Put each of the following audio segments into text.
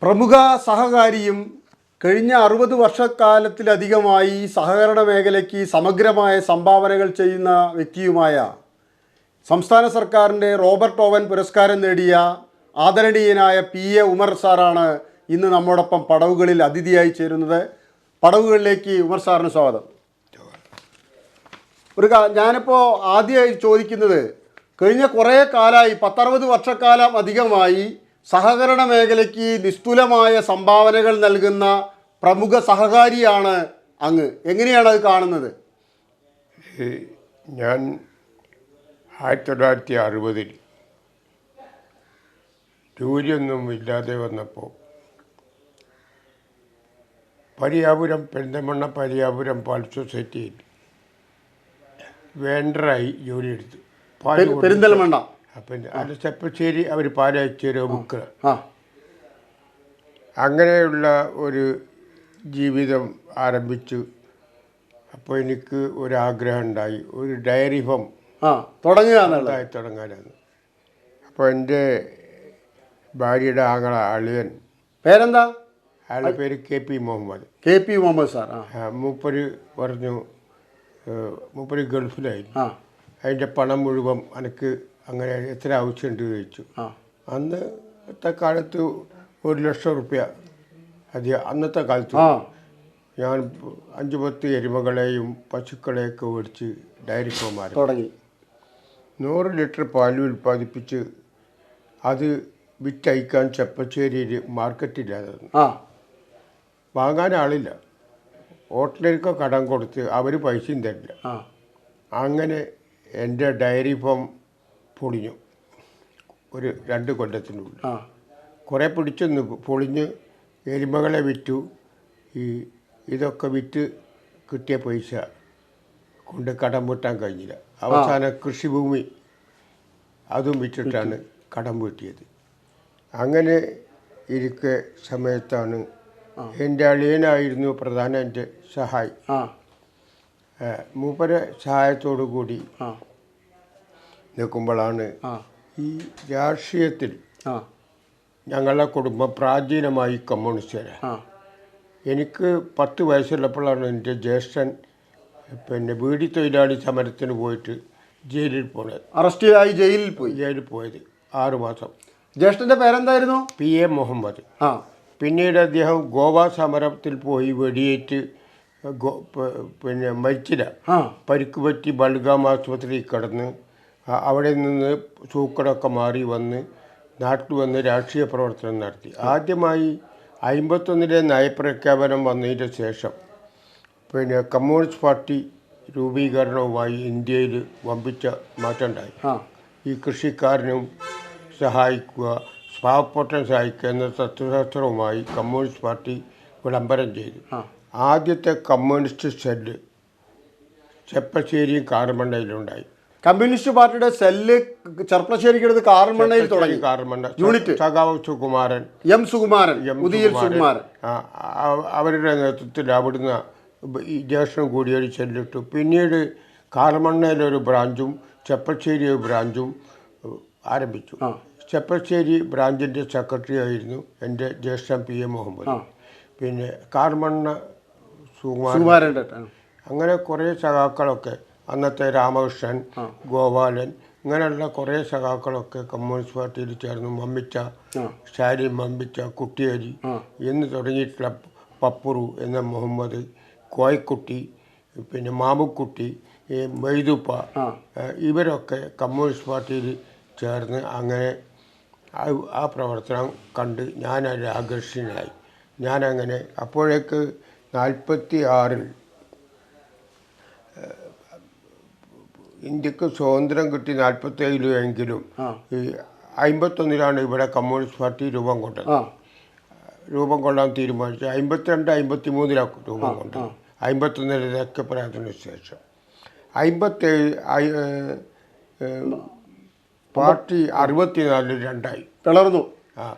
പ്രമുഖ സഹകാരിയും കഴിഞ്ഞ 60 വർഷക്കാലത്തിലധികമായി സഹകരണ മേഖലയ്ക്ക് സമഗ്രമായ സംഭാവനകൾ ചെയ്യുന്ന വ്യക്തിയുമായ സംസ്ഥാന സർക്കാരിൻ്റെ റോബർട്ട് ഓവൻ പുരസ്കാരം നേടിയ ആദരണീയനായ PA ഉമർ സാറാണ് ഇന്ന് നമ്മോടൊപ്പം പടവുകളിൽ അതിഥിയായി ചേരുന്നത്. പടവുകളിലേക്ക് ഉമർ സാറിന് സ്വാഗതം. ഞാനിപ്പോൾ ആദ്യമായി ചോദിക്കുന്നത്, കഴിഞ്ഞ കുറേ കാലമായി 10-60 വർഷക്കാലം അധികമായി സഹകരണ മേഖലയ്ക്ക് നിസ്തുലമായ സംഭാവനകൾ നൽകുന്ന പ്രമുഖ സഹകാരിയാണ് അങ്ങ്. എങ്ങനെയാണ് അത് കാണുന്നത്? ഞാൻ 1960 ജോലിയൊന്നും ഇല്ലാതെ വന്നപ്പോൾ പരിയാപുരം പെരിന്തൽമണ്ണ പരിയാപുരം പാൽ സൊസൈറ്റിയിൽ വെണ്ടറായി ജോലിയെടുത്തു. പെരിന്തൽമണ്ണ അപ്പം അത് ചെപ്പശ്ശേരി അവർ പാലയച്ചേരോ ബുക്ക്. അങ്ങനെയുള്ള ഒരു ജീവിതം ആരംഭിച്ചു. അപ്പോൾ എനിക്ക് ഒരാഗ്രഹം ഉണ്ടായി, ഒരു ഡയറി ഫാം തുടങ്ങാനാണ്. അപ്പോൾ എൻ്റെ ഭാര്യയുടെ ആങ്ങള അളിയൻ, പേരെന്താ? അയാളുടെ പേര് KP Muhammad. KP Muhammad sir. മൂപ്പര് പറഞ്ഞു, മൂപ്പര് ഗൾഫിലായിരുന്നു. അതിൻ്റെ പണം മുഴുവൻ എനിക്ക് അങ്ങനെ എത്ര ആവശ്യമുണ്ട് ചോദിച്ചു. അന്നത്തെ കാലത്ത് 1 ലക്ഷം റുപ്യ അന്നത്തെ കാലത്ത് ഞാൻ 5-10 എരുമകളെയും പശുക്കളെയൊക്കെ മേടിച്ച് ഡയറി ഫാം തുടങ്ങി. 100 ലിറ്റർ പാൽ ഉൽപ്പാദിപ്പിച്ച് അത് വിറ്റയക്കാൻ ചെപ്പശ്ശേരിയിൽ മാർക്കറ്റില്ലാതെ വാങ്ങാൻ ആളില്ല. ഹോട്ടലിലേക്ക് കടം കൊടുത്ത് അവർ പൈസയും തരില്ല. അങ്ങനെ എൻ്റെ ഡയറി ഫാം പൊളിഞ്ഞു. ഒരു 2 കൊല്ലത്തിനുള്ളിൽ കുറേ പിടിച്ചൊന്ന് പൊളിഞ്ഞ് എരുമകളെ വിറ്റു. ഇതൊക്കെ വിറ്റ് കിട്ടിയ പൈസ കൊണ്ട് കടം വീട്ടാൻ കഴിഞ്ഞില്ല. അവസാനം കൃഷിഭൂമി അതും വിറ്റിട്ടാണ് കടം വീട്ടിയത്. അങ്ങനെ ഇരിക്കെ സമയത്താണ് എൻ്റെ അളിയനായിരുന്നു പ്രധാന എൻ്റെ സഹായി. മൂപ്പരെ സഹായത്തോടു കൂടി നിൽക്കുമ്പോഴാണ് ഈ രാഷ്ട്രീയത്തിൽ ഞങ്ങളുടെ കുടുംബം പ്രാചീനമായി കമ്മ്യൂണിസ്റ്റുകാരാണ്. എനിക്ക് 10 വയസ്സുള്ളപ്പോഴാണ് എൻ്റെ ജ്യേഷ്ഠൻ ബീഡി തൊഴിലാളി സമരത്തിന് പോയിട്ട് ജയിലിൽ പോയത്. അറസ്റ്റിലായി ജയിലിൽ പോയത് 6 മാസം. ജ്യേഷ്ഠൻ്റെ പേരെന്തായിരുന്നു? PA മുഹമ്മദ്. പിന്നീട് അദ്ദേഹം ഗോവ സമരത്തിൽ പോയി വെടിയേറ്റ് മരിച്ചില്ല. പരിക്ക് പറ്റി ബൽഗാം ആശുപത്രിയിൽ കിടന്ന് അവിടെ നിന്ന് സൂക്കടൊക്കെ മാറി വന്ന് നാട്ടിൽ വന്ന് രാഷ്ട്രീയ പ്രവർത്തനം നടത്തി. ആദ്യമായി 51 നയപ്രഖ്യാപനം വന്നതിന് ശേഷം കമ്മ്യൂണിസ്റ്റ് പാർട്ടി രൂപീകരണവുമായി ഇന്ത്യയിൽ വമ്പിച്ച മാറ്റമുണ്ടായി. ഈ കൃഷിക്കാരനും സഹായിക്കുക, പാവപ്പെട്ടവൻ സഹായിക്കുക എന്ന തത്വശാസ്ത്രവുമായി കമ്മ്യൂണിസ്റ്റ് പാർട്ടി വിളംബരം ചെയ്തു. ആദ്യത്തെ കമ്മ്യൂണിസ്റ്റ് സെല്ല് ചെപ്പശ്ശേരിയും കാറമണ്ണയിലുണ്ടായി. കമ്മ്യൂണിസ്റ്റ് പാർട്ടിയുടെ സെല്ല് ചെർപ്പശ്ശേരിക്കടുത്ത് കാറമണ്ണയിൽ തുടങ്ങി. യൂണിറ്റ് സഖാവ് സുകുമാരൻ, എം സുകുമാരൻ, അവരുടെ നേതൃത്വത്തിൽ അവിടുന്ന് ഈ ജ്യേഷ്ഠം കൂടി ഒരു സെല്ലിട്ടു. പിന്നീട് കാറമണ്ണയിലൊരു ബ്രാഞ്ചും ചെപ്പശ്ശേരി ഒരു ബ്രാഞ്ചും ആരംഭിച്ചു. ചെപ്പശ്ശേരി ബ്രാഞ്ചിൻ്റെ സെക്രട്ടറി ആയിരുന്നു എൻ്റെ ജ്യേഷ്ഠൻ PA മുഹമ്മദ്. പിന്നെ കാർമണ്ണ സുകുമാരൻ. അങ്ങനെ കുറേ സഖാക്കളൊക്കെ, അന്നത്തെ രാമകൃഷ്ണൻ, ഗോപാലൻ, ഇങ്ങനെയുള്ള കുറേ സഖാക്കളൊക്കെ കമ്മ്യൂണിസ്റ്റ് പാർട്ടിയിൽ ചേർന്നു. മമ്മിച്ച, ഷാരി മമ്മിച്ച, കുട്ടിയേരി എന്ന് തുടങ്ങിയിട്ടുള്ള പപ്പുറു എന്ന മുഹമ്മദ്, കോയക്കുട്ടി, പിന്നെ മാമുക്കുട്ടി, മൈദുപ്പ, ഇവരൊക്കെ കമ്മ്യൂണിസ്റ്റ് പാർട്ടിയിൽ ചേർന്ന് അങ്ങനെ ആ പ്രവർത്തനം കണ്ട് ഞാനതിൽ ആകർഷണനായി. ഞാനങ്ങനെ അപ്പോഴേക്ക് 46-ൽ ഇന്ത്യക്ക് സ്വാതന്ത്ര്യം കിട്ടി 47 എങ്കിലും ഈ 51-ലാണ് ഇവിടെ കമ്മ്യൂണിസ്റ്റ് പാർട്ടി രൂപം കൊള്ളാൻ തീരുമാനിച്ചു. 52-53-ലാണ് രൂപം കൊണ്ടത്. 51-ലെ രക്തപ്രയാസത്തിന് ശേഷം 57 പാർട്ടി 64-ൽ 2ആയി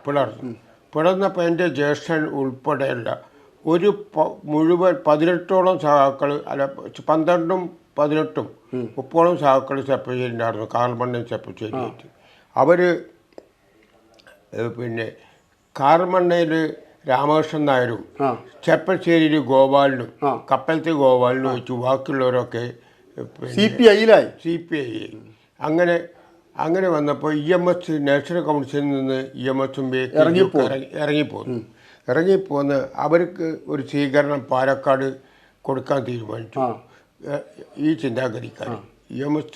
പിളർന്നു. പിളർന്നപ്പോൾ എൻ്റെ ജ്യേഷ്ഠൻ ഉൾപ്പെടെയല്ല ഒരു മുഴുവൻ 18ഓളം സഹാക്കൾ, അല്ല 12-ഉം 18-ഉം 30ഓളം സഹാക്കൾ ചെപ്പശ്ശേരിണ്ടായിരുന്നു. കാർമണ്ണൻ ചെപ്പശ്ശേരിയായിട്ട് അവർ കാർമണ്ണയിൽ രാമകൃഷ്ണൻ നായരും ചെപ്പശ്ശേരിയിൽ ഗോപാലനും കപ്പലത്തെ ഗോപാലനും വെച്ചു ബാക്കിയുള്ളവരൊക്കെ CPI അങ്ങനെ വന്നപ്പോൾ EMS നാഷണൽ കൗൺസിലിൽ നിന്ന് EMSും ഇറങ്ങിപ്പോന്ന് അവർക്ക് ഒരു സ്വീകരണം പാലക്കാട് കൊടുക്കാൻ തീരുമാനിച്ചു. ഈ ചിന്താഗതിക്കാർ EMS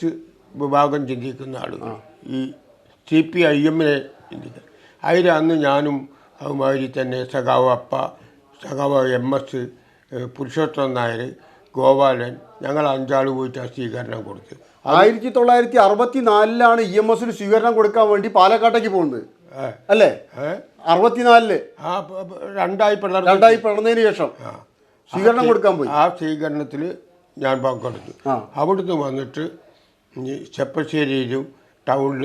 വിഭാഗം ചിന്തിക്കുന്ന ആളുകൾ ഈ CPIMനെ ചിന്തിക്കുക. അതിൽ അന്ന് ഞാനും അതുമാതിരി തന്നെ സഖാവ് MS പുരുഷോത്തമൻ നായർ ഗോപാലൻ ഞങ്ങൾ 5 ആൾ പോയിട്ട് ആ സ്വീകരണം കൊടുത്തു. 1964 EMSന് സ്വീകരണം കൊടുക്കാൻ വേണ്ടി പാലക്കാട്ടേക്ക് പോകുന്നത് അല്ലേ? 64 രണ്ടായി പിളർന്നതിന് ശേഷം സ്വീകരണം കൊടുക്കാൻ പോയി. ആ സ്വീകരണത്തിൽ ഞാൻ പങ്കെടുത്തു. അവിടുന്ന് വന്നിട്ട് ചെപ്പശ്ശേരിയിലും ടൗണിൽ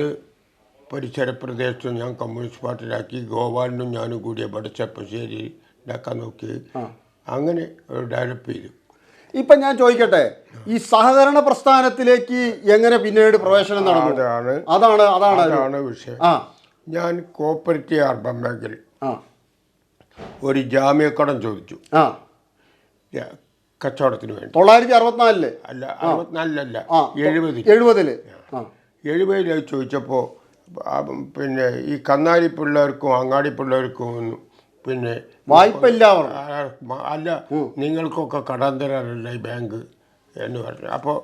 പരിസര പ്രദേശത്തും ഞാൻ കമ്മ്യൂണിസ്റ്റ് പാർട്ടിയിലാക്കി. ഗോപാലനും ഞാനും കൂടി അവിടെ ചെപ്പശ്ശേരി ഉണ്ടാക്കാൻ നോക്കി. അങ്ങനെ ഡെവലപ്പ് ചെയ്തു. ഇപ്പം ഞാൻ ചോദിക്കട്ടെ, ഈ സഹകരണ പ്രസ്ഥാനത്തിലേക്ക് എങ്ങനെ പിന്നീട് പ്രവേശനം നടന്നു? അതാണ് വിഷയം. ഞാൻ കോപ്പറേറ്റീവ് അർബൻ ബാങ്കിൽ ഒരു ജാമ്യക്കടം ചോദിച്ചു കച്ചവടത്തിന് വേണ്ടി. 1964 അല്ല, 64 70 ചോദിച്ചപ്പോൾ പിന്നെ ഈ കന്നാലി പിള്ളേർക്കും അങ്ങാടി പിള്ളേർക്കും പിന്നെ വായ്പ അല്ല, നിങ്ങൾക്കൊക്കെ കടം തരാറില്ല ഈ ബാങ്ക് എന്ന് പറഞ്ഞു. അപ്പോൾ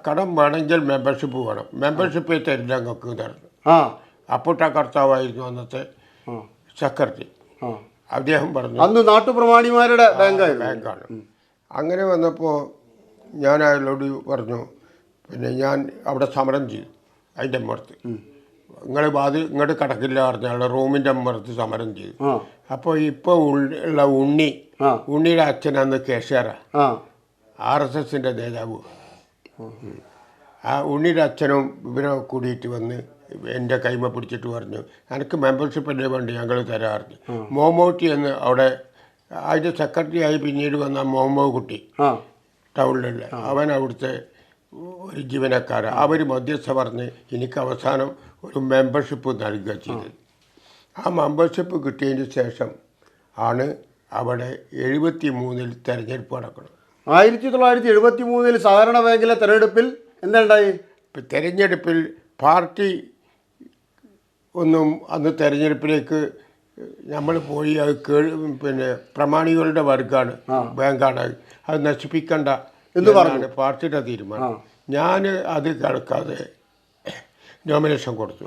കടം വേണമെങ്കിൽ മെമ്പർഷിപ്പ് വേണം, മെമ്പർഷിപ്പ് തരില്ല നിങ്ങൾക്ക് തരണം. അപ്പൂട്ട കർത്താവായിരുന്നു അന്നത്തെ സെക്രട്ടറി. അദ്ദേഹം പറഞ്ഞു അന്ന് നാട്ടുപ്രമാണിമാരുടെ ബാങ്കാണ്. അങ്ങനെ വന്നപ്പോൾ ഞാൻ അയാളോട് പറഞ്ഞു, പിന്നെ ഞാൻ അവിടെ സമരം ചെയ്തു. അതിൻ്റെ അമ്മർത്ത് ഇങ്ങോട്ട് കിടക്കില്ല പറഞ്ഞാൽ റൂമിൻ്റെ അമ്മർത്ത് സമരം ചെയ്തു. അപ്പോൾ ഇപ്പോൾ ഉള്ള ഉണ്ണിയുടെ അച്ഛൻ അന്ന് കേശാറാണ്, RSSൻ്റെ നേതാവ്. ആ ഉണ്ണിയുടെ അച്ഛനും ഇവരൊക്കെ കൂടിയിട്ട് വന്ന് എൻ്റെ കൈമ പിടിച്ചിട്ട് പറഞ്ഞു, എനിക്ക് മെമ്പർഷിപ്പ് അല്ലേ വേണ്ടി ഞങ്ങൾ തരാറുണ്ട്. മോമോട്ടി എന്ന് അവിടെ അതിൻ്റെ സെക്രട്ടറി ആയി പിന്നീട് വന്ന മോമോ കുട്ടി ടൗണിലുള്ള അവൻ അവിടുത്തെ ഒരു ജീവനക്കാരൻ. അവർ മധ്യസ്ഥ പറഞ്ഞ് എനിക്ക് അവസാനം ഒരു മെമ്പർഷിപ്പ് നൽകുക ചെയ്തത്. ആ മെമ്പർഷിപ്പ് കിട്ടിയതിന് ശേഷം ആണ് അവിടെ 73 തെരഞ്ഞെടുപ്പ് നടക്കുന്നത്. 1973 സഹകരണ ബാങ്കിലെ തെരഞ്ഞെടുപ്പിൽ എന്തായി? തെരഞ്ഞെടുപ്പിൽ പാർട്ടി ഒന്നും അന്ന് തെരഞ്ഞെടുപ്പിലേക്ക് നമ്മൾ പോയി അത് പിന്നെ പ്രമാണികളുടെ വർഗ്ഗമാണ്, ബാങ്കാണ്, അത് നശിപ്പിക്കണ്ട എന്നാണ് പാർട്ടിയുടെ തീരുമാനം. ഞാൻ അത് കേൾക്കാതെ നോമിനേഷൻ കൊടുത്തു.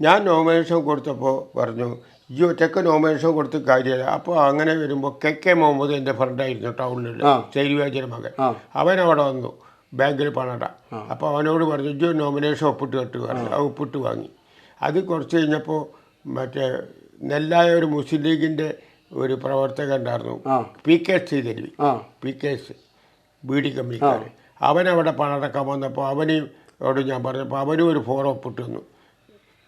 ഞാൻ നോമിനേഷൻ കൊടുത്തപ്പോൾ പറഞ്ഞു ഈ ഒറ്റക്ക് നോമിനേഷൻ കൊടുത്ത് കാര്യമില്ല. അപ്പോൾ അങ്ങനെ വരുമ്പോൾ KK മുഹമ്മദ് എൻ്റെ ഫ്രണ്ടായിരുന്നു ടൗണിൽ, ശൈലിവാചന മകൻ. അവനവിടെ വന്നു ബാങ്കിൽ പണട. അപ്പോൾ അവനോട് പറഞ്ഞു ഈ നോമിനേഷൻ ഒപ്പിട്ട് കെട്ട് പറഞ്ഞു. ആ ഒപ്പിട്ട് വാങ്ങി. അത് കുറച്ച് കഴിഞ്ഞപ്പോൾ മറ്റേ നെല്ലായ ഒരു മുസ്ലിം ലീഗിൻ്റെ ഒരു പ്രവർത്തകൻ ഉണ്ടായിരുന്നു, PK ശ്രീദേവി, PK ബീഡി കമ്പനിക്കാർ. അവനവിടെ പണടക്കാൻ വന്നപ്പോൾ അവനോട് ഞാൻ പറഞ്ഞപ്പോൾ അവനും ഒരു ഫോറം ഒപ്പിട്ട് വന്നു.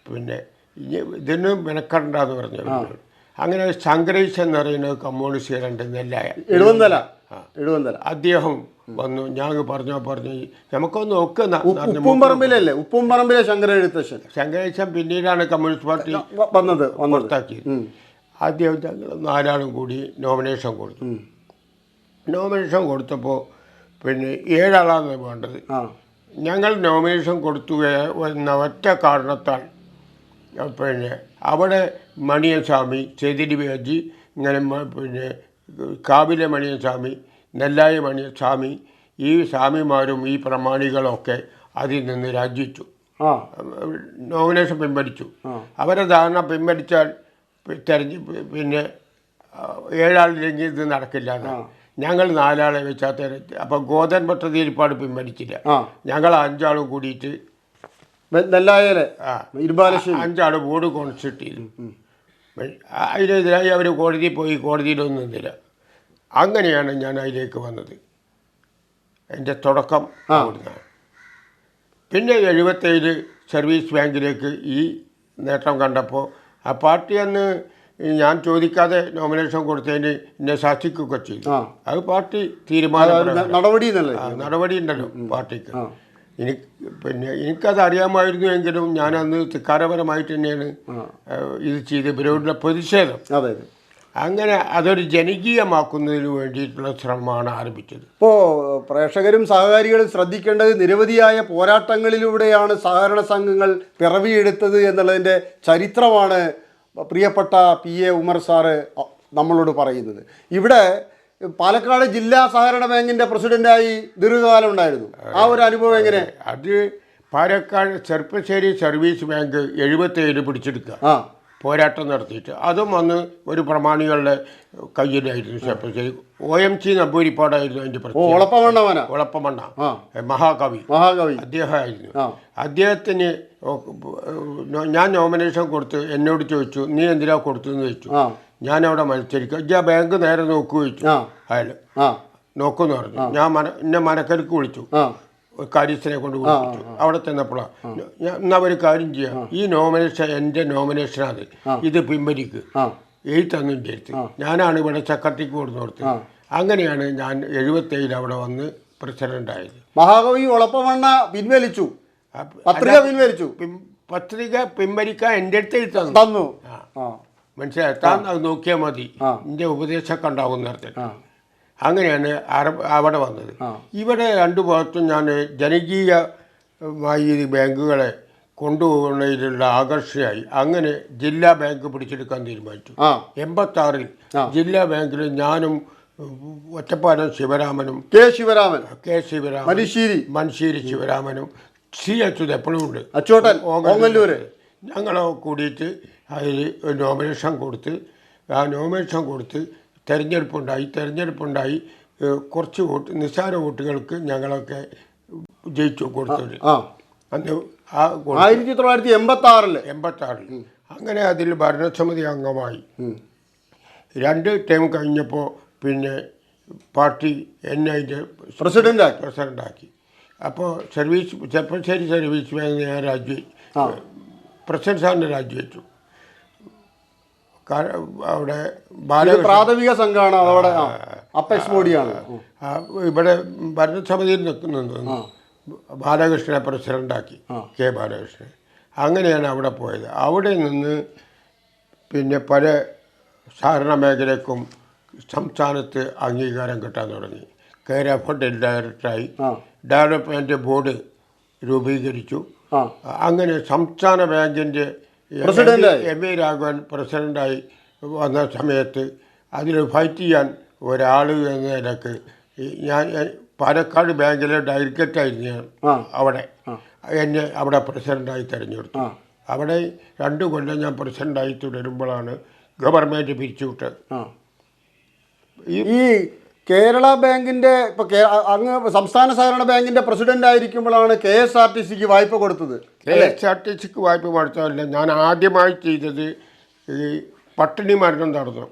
പിന്നെ ഇതിന് മെനക്കണ്ടെന്ന് പറഞ്ഞു. അങ്ങനെ ശങ്കരേശ് എന്ന് പറയുന്നത് കമ്മ്യൂണിസ്റ്റുകാരുണ്ട് നെല്ലായ, അദ്ദേഹം വന്നു. ഞാൻ പറഞ്ഞു നമുക്കൊന്ന് നോക്കുന്ന ഉപ്പുംപറമ്പിലെ ശങ്കരേശൻ പിന്നീടാണ് കമ്മ്യൂണിസ്റ്റ് പാർട്ടി പുറത്താക്കിയത്. ആദ്യം ഞങ്ങൾ 4 ആളും കൂടി നോമിനേഷൻ കൊടുത്തു. നോമിനേഷൻ കൊടുത്തപ്പോൾ പിന്നെ 7 ആളാണ് വേണ്ടത്. ഞങ്ങൾ നോമിനേഷൻ കൊടുത്തു എന്ന ഒറ്റ കാരണത്താൽ പിന്നെ അവിടെ മണിയസ്വാമി, ചെതിരി വേജി, ഇങ്ങനെ പിന്നെ കാവിലെ മണിയസ്വാമി, നെല്ലായ മണിയസ്വാമി, ഈ സ്വാമിമാരും ഈ പ്രമാണികളൊക്കെ അതിൽ നിന്ന് രാജിച്ചു, നോമിനേഷൻ പിൻവലിച്ചു. അവരെ ധാരണ പിൻവലിച്ചാൽ പിന്നെ 7 ആളില്ലെങ്കിൽ ഇത് നടക്കില്ല. ഞങ്ങൾ 4 ആളെ വെച്ചാൽ അപ്പോൾ ഗോതൻ ഭട്ടതിരിപ്പാട് പിൻവലിച്ചില്ല. ഞങ്ങൾ 5 ആളും കൂടിയിട്ട് 5 ആൾ ബോർഡ് കോൺസ്റ്റിറ്റ്യൂട്ട് ചെയ്തു. അതിനെതിരായി അവർ കോടതിയിൽ പോയി, കോടതിയിലൊന്നും നിന്നില്ല. അങ്ങനെയാണ് ഞാൻ അതിലേക്ക് വന്നത്. എൻ്റെ തുടക്കം അവിടുന്നാണ്. പിന്നെ 77 സർവീസ് ബാങ്കിലേക്ക് ഈ നേട്ടം കണ്ടപ്പോൾ ആ പാർട്ടി അന്ന് ഞാൻ ചോദിക്കാതെ നോമിനേഷൻ കൊടുത്തതിന് എന്നെ ശാസിക്കുകയൊക്കെ ചെയ്തു. അത് പാർട്ടി തീരുമാനം, നടപടി ഉണ്ടല്ലോ പാർട്ടിക്ക്. എനിക്കത് അറിയാമായിരുന്നു എങ്കിലും ഞാൻ അന്ന് ധിക്കാരപരമായിട്ട് തന്നെയാണ് ഇത് ചെയ്ത് ഇവരോടുള്ള പ്രതിഷേധം. അതെ. അങ്ങനെ അതൊരു ജനകീയമാക്കുന്നതിന് വേണ്ടിയിട്ടുള്ള ശ്രമമാണ് ആരംഭിച്ചത്. ഇപ്പോൾ പ്രേക്ഷകരും സഹകാരികളും ശ്രദ്ധിക്കേണ്ടത് നിരവധിയായ പോരാട്ടങ്ങളിലൂടെയാണ് സഹകരണ സംഘങ്ങൾ പിറവിയെടുത്തത് എന്നുള്ളതിൻ്റെ ചരിത്രമാണ് പ്രിയപ്പെട്ട PA ഉമർ സാറ് നമ്മളോട് പറയുന്നത്. ഇവിടെ പാലക്കാട് ജില്ലാ സഹകരണ ബാങ്കിൻ്റെ പ്രസിഡൻ്റായി ദീർഘകാലം ഉണ്ടായിരുന്നു. ആ ഒരു അനുഭവം എങ്ങനെ? അത് പാലക്കാട് ചെർപ്പശ്ശേരി സർവീസ് ബാങ്ക് 77 പിടിച്ചെടുക്കുക, പോരാട്ടം നടത്തിയിട്ട്. അതും വന്ന് ഒരു പ്രമാണികളുടെ കയ്യിലായിരുന്നു. ചെർപ്പശ്ശേരി OMC നമ്പൂരിപ്പാടായിരുന്നു അതിൻ്റെ പ്രത്യേകത. ഒളപ്പമണ്ണ മഹാകവി അദ്ദേഹമായിരുന്നു. അദ്ദേഹത്തിന് ഞാൻ നോമിനേഷൻ കൊടുത്ത് എന്നോട് ചോദിച്ചു, നീ എന്തിനാ കൊടുത്തതെന്ന് ചോദിച്ചു. ഞാനവിടെ മത്സരിക്കുക, ഞാൻ ബാങ്ക് നേരെ നോക്കു ചോദിച്ചു. അയാൾ നോക്കുമെന്ന് പറഞ്ഞു. ഞാൻ എന്നെ മനക്കരുക്ക് വിളിച്ചു, കാര്യസ്ഥനെ കൊണ്ട് വിളിപ്പിച്ചു. അവിടെ ചെന്നപ്പോഴാണ് എന്നാ ഒരു കാര്യം ചെയ്യാം, ഈ നോമിനേഷൻ എൻ്റെ നോമിനേഷനാണ്, ഇത് പിൻവലിക്ക്, എഴുത്തൊന്നും ചേർത്ത്. ഞാനാണ് ഇവിടെ സെക്രട്ടറിക്ക് കൊടുത്തു കൊടുത്തത്. അങ്ങനെയാണ് ഞാൻ 77 അവിടെ വന്ന് പ്രസിഡൻ്റായത്. മഹാകവി ഒളപ്പമണ്ണ പിൻവലിച്ചു, പത്രിക പിൻവലിച്ചു. പത്രിക പിൻവലിക്കാൻ എൻ്റെ അടുത്ത് എഴുത്ത് തന്നു. മനസ്സിലായി, താൻ അത് നോക്കിയാൽ മതി, എൻ്റെ ഉപദേശമൊക്കെ ഉണ്ടാവും നേരത്തെ. അങ്ങനെയാണ് അവിടെ വന്നത്. ഇവിടെ രണ്ടു ഭാഗത്തും ഞാൻ ജനകീയമായി ബാങ്കുകളെ കൊണ്ടുപോകുന്നതിലുള്ള ആകർഷയായി. അങ്ങനെ ജില്ലാ ബാങ്ക് പിടിച്ചെടുക്കാൻ തീരുമാനിച്ചു. 86-ൽ ജില്ലാ ബാങ്കിൽ ഞാനും ഒറ്റപ്പാലം ശിവരാമനും കെ ശിവരാമൻ മൻശീരി ശിവരാമനും അച്യുത് എപ്പോഴും ഉണ്ട്, ഞങ്ങളോ കൂടിയിട്ട് അതിൽ നോമിനേഷൻ കൊടുത്ത് തെരഞ്ഞെടുപ്പുണ്ടായി. കുറച്ച് വോട്ട്, നിസ്സാര വോട്ടുകൾക്ക് ഞങ്ങളൊക്കെ ജയിച്ചു കൊടുത്തത് അന്ന് 1986. അങ്ങനെ അതിൽ ഭരണസമിതി അംഗമായി. 2 ടേം കഴിഞ്ഞപ്പോൾ പിന്നെ പാർട്ടി എന്നെ അതിൻ്റെ പ്രസിഡൻ്റാക്കി. അപ്പോൾ ചെർപ്പശ്ശേരി സർവീസ് ബാങ്ക് ഞാൻ പ്രസിഡന്റ് സാറിന് രാജിവെച്ചു. അവിടെ പ്രാഥമിക സംഘമാണ്, അവിടെ അപ്പെക്സ് ബോഡിയാണ്. ഇവിടെ ഭരണസമിതിയിൽ നിൽക്കുന്നത് ബാലകൃഷ്ണനെ പ്രസിഡൻ്റാക്കി, കെ ബാലകൃഷ്ണൻ. അങ്ങനെയാണ് അവിടെ പോയത്. അവിടെ നിന്ന് പിന്നെ പല സഹകരണ മേഖലയ്ക്കും സംസ്ഥാനത്ത് അംഗീകാരം കിട്ടാൻ തുടങ്ങി. കേരള ഫണ്ട് ഡയറക്ടറായി, ഡെവലപ്മെൻറ്റ് ബോർഡ് രൂപീകരിച്ചു. അങ്ങനെ സംസ്ഥാന ബാങ്കിൻ്റെ MA രാഘവൻ പ്രസിഡൻ്റായി വന്ന സമയത്ത് അതിൽ ഫൈറ്റ് ചെയ്യാൻ ഒരാൾ എന്ന നിലക്ക് ഞാൻ പാലക്കാട് ബാങ്കിലെ ഡയറക്ടറായിരുന്നു ഞാൻ. എന്നെ അവിടെ പ്രസിഡൻ്റായി തിരഞ്ഞെടുത്തു. അവിടെ 2 കൊല്ലം ഞാൻ പ്രസിഡൻ്റായി തുടരുമ്പോഴാണ് ഗവൺമെൻറ് പിരിച്ചുവിട്ടത്. ഈ കേരള ബാങ്കിൻ്റെ ഇപ്പോൾ അങ്ങ് സംസ്ഥാന സഹകരണ ബാങ്കിൻ്റെ പ്രസിഡന്റ് ആയിരിക്കുമ്പോഴാണ് KSRTCക്ക് വായ്പ കൊടുത്തത്. KSRTCക്ക് വായ്പ കൊടുത്തതല്ല, ഞാൻ ആദ്യമായി ചെയ്തത് ഈ പട്ടിണി മരണം നടന്നു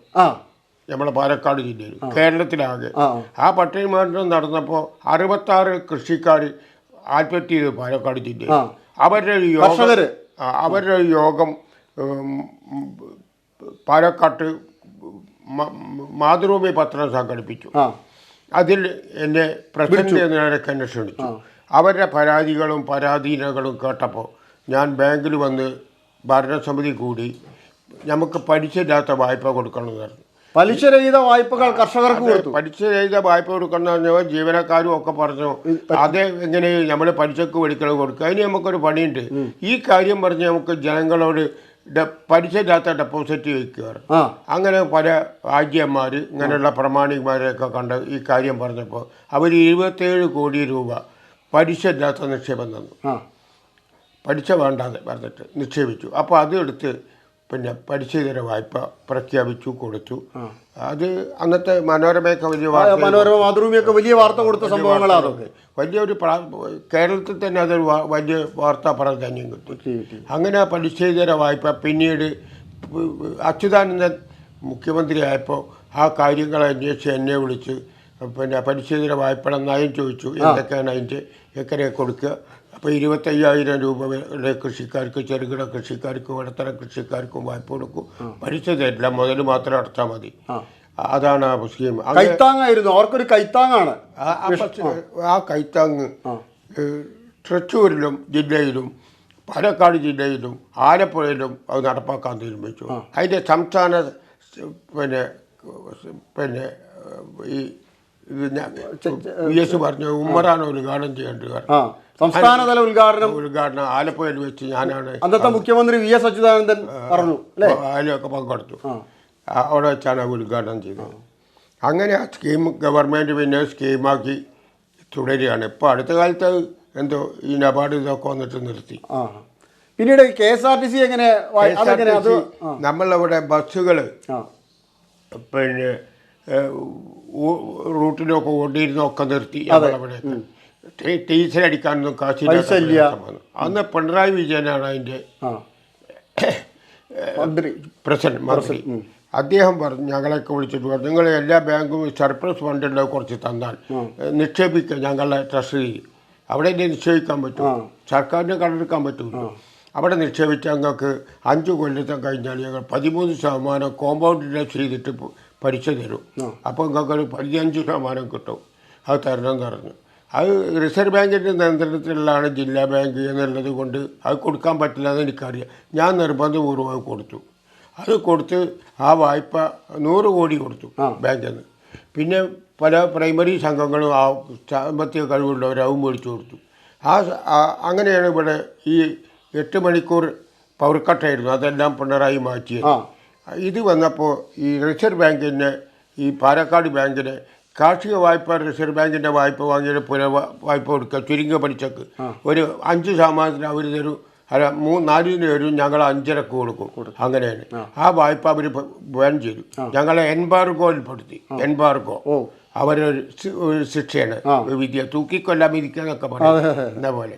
നമ്മളെ പാലക്കാട് ജില്ലയിൽ, കേരളത്തിലാകെ. ആ പട്ടിണി മരണം നടന്നപ്പോൾ 66 കൃഷിക്കാർ ആത്മഹത്യ ചെയ്തു പാലക്കാട് ജില്ലയിൽ. അവരുടെ യോഗം പാലക്കാട്ട് മാതൃഭൂമി പത്രം സംഘടിപ്പിച്ചു. അതിൽ എന്നെ പ്രസിഡന്റ് എന്ന നിലയ്ക്ക് എന്നെ ക്ഷണിച്ചു. അവരുടെ പരാധീനതകളും കേട്ടപ്പോൾ ഞാൻ ബാങ്കിൽ വന്ന് ഭരണസമിതി കൂടി നമുക്ക് പലിശയില്ലാത്ത വായ്പ കൊടുക്കണമെന്ന് പറഞ്ഞു. പലിശരഹിത വായ്പകൾ കർഷകർക്ക് കൊടുത്തു. പലിശരഹിത വായ്പ കൊടുക്കണം എന്ന് പറഞ്ഞാൽ ജീവനക്കാരും ഒക്കെ പറഞ്ഞു, അത് എങ്ങനെ നമ്മൾ പലിശക്ക് മേടിക്കണം കൊടുക്കുക, അതിന് നമുക്കൊരു പണിയുണ്ട്. ഈ കാര്യം പറഞ്ഞ് നമുക്ക് ജനങ്ങളോട് പലിശയില്ലാത്ത ഡെപ്പോസിറ്റ് വയ്ക്കുകയാണ്. അങ്ങനെ പല ആജ്യന്മാർ ഇങ്ങനെയുള്ള പ്രമാണികന്മാരെയൊക്കെ കണ്ട് ഈ കാര്യം പറഞ്ഞപ്പോൾ അവർ 27 കോടി രൂപ പലിശയില്ലാത്ത നിക്ഷേപം തന്നു. പലിശ വേണ്ടാതെ പറഞ്ഞിട്ട് നിക്ഷേപിച്ചു. അപ്പോൾ അതെടുത്ത് പിന്നെ പലിശയിതര വായ്പ പ്രഖ്യാപിച്ചു, കൊടുത്തു. അത് അന്നത്തെ മനോരമയൊക്കെ മാതൃഭൂമിയൊക്കെ വലിയ വാർത്ത കൊടുത്ത സംഭവങ്ങളാണ്. വലിയൊരു കേരളത്തിൽ തന്നെ അതൊരു വലിയ വാർത്താ പ്രാധാന്യം കിട്ടി. അങ്ങനെ പലിശയിതര വായ്പ പിന്നീട് അച്യുതാനന്ദൻ മുഖ്യമന്ത്രി ആയപ്പോൾ ആ കാര്യങ്ങൾ അന്വേഷിച്ച് എന്നെ വിളിച്ച് പിന്നെ പലിശയിതര വായ്പയുടെ നയം ചോദിച്ചു. എന്തൊക്കെയാണ് അതിൻ്റെ എക്കരെ കൊടുക്കുക. അപ്പോൾ 25,000 രൂപ കൃഷിക്കാർക്ക്, ചെറുകിട കൃഷിക്കാർക്കും ഇടത്തരം കൃഷിക്കാർക്കും വായ്പ കൊടുക്കും. പലിശ തരില്ല, മുതൽ മാത്രം അടച്ചാൽ മതി. അതാണ് ആ സ്കീം. കൈത്താങ്ങായിരുന്നു, അവർക്കൊരു കൈത്താങ്ങാണ്. ആ കൈത്താങ് തൃശ്ശൂരിലും ജില്ലയിലും പാലക്കാട് ജില്ലയിലും ആലപ്പുഴയിലും അത് നടപ്പാക്കാൻ തീരുമാനിച്ചു. അതിൻ്റെ സംസ്ഥാന പിന്നെ പിന്നെ ഈ VS പറഞ്ഞു ഉമ്മറാണ് ഉദ്ഘാടനം ചെയ്യേണ്ടത്. സംസ്ഥാനതല ഉദ്ഘാടനം ആലപ്പുഴയിൽ വെച്ച് ഞാനാണ്. അന്നത്തെ മുഖ്യമന്ത്രി VS അച്യുതാനന്ദൻ പറഞ്ഞു. അതിലൊക്കെ പങ്കെടുത്തു. അവിടെ വെച്ചാണ് ഉദ്ഘാടനം ചെയ്തത്. അങ്ങനെ ആ സ്കീം ഗവൺമെൻറ് പിന്നെ സ്കീമാക്കി തുടരുകയാണ്. ഇപ്പോൾ അടുത്ത കാലത്ത് എന്തോ ഈ നബാർഡ് ഇതൊക്കെ വന്നിട്ട് നിർത്തി. പിന്നീട് KSRTC എങ്ങനെ നമ്മളവിടെ ബസ്സുകൾ പിന്നെ റൂട്ടിലൊക്കെ ഓടിയിരുന്നൊക്കെ നിർത്തി. നമ്മളവിടെ ടീച്ചർ അടിക്കാനൊന്നും കാശില്ല. അന്ന് പിണറായി വിജയനാണ് അതിൻ്റെ മന്ത്രി. അദ്ദേഹം പറഞ്ഞു, ഞങ്ങളൊക്കെ വിളിച്ചിട്ട് പറഞ്ഞു, നിങ്ങൾ എല്ലാ ബാങ്കും സർപ്ലസ് ഫണ്ടുള്ള കുറച്ച് തന്നാൽ നിക്ഷേപിക്കുക ഞങ്ങളുടെ ട്രഷറി. അവിടെ നിക്ഷേപിക്കാൻ പറ്റും, സർക്കാരിന് കണ്ടെടുക്കാൻ പറ്റുമല്ലോ. അവിടെ നിക്ഷേപിച്ച ഞങ്ങൾക്ക് 5 കൊല്ലത്തെ കഴിഞ്ഞാൽ ഞങ്ങൾ 13% കോമ്പൗണ്ട് ഇൻട്രസ്റ്റ് ചെയ്തിട്ട് പലിശ തരും. അപ്പോൾ നിങ്ങൾക്ക് ഒരു 15% കിട്ടും. അത് തരണമെന്ന് പറഞ്ഞു. അത് റിസർവ് ബാങ്കിൻ്റെ നിയന്ത്രണത്തിലുള്ളതാണ് ജില്ലാ ബാങ്ക് എന്നുള്ളത് കൊണ്ട് അത് കൊടുക്കാൻ പറ്റില്ല എന്ന് എനിക്കറിയാം. ഞാൻ നിർബന്ധപൂർവ്വം കൊടുത്തു. അത് കൊടുത്ത് ആ വായ്പ 100 കോടി കൊടുത്തു ബാങ്കിൽ നിന്ന്. പിന്നെ പല പ്രൈമറി സംഘങ്ങളും ആ സാമ്പത്തിക കഴിവുള്ളവരവും മേടിച്ചു കൊടുത്തു. അങ്ങനെയാണ് ഇവിടെ ഈ 8 മണിക്കൂർ പവർ കട്ടായിരുന്നു. അതെല്ലാം പിണറായി മാറ്റിയത്. ഇത് വന്നപ്പോൾ ഈ റിസർവ് ബാങ്കിന് ഈ പാലക്കാട് ബാങ്കിന് കാർഷിക വായ്പ റിസർവ് ബാങ്കിൻ്റെ വായ്പ വാങ്ങിയ വായ്പ കൊടുക്കുക ചുരുങ്ങിയ പലിശക്ക് ഒരു 5% അവർ തരും. അല്ല 4 തരും, ഞങ്ങൾ 5.5 കൊടുക്കും. അങ്ങനെയാണ് ആ വായ്പ അവർ ബാൻ ചെയ്തു. ഞങ്ങളെ എൻബാർഗോയിൽപ്പെടുത്തി. എൻബാർഗോ അവരൊരു ശിക്ഷയാണ്, വിദ്യ തൂക്കിക്കൊല്ലാൻ വിധിക്കാന്നൊക്കെ പറയും. എന്ന പോലെ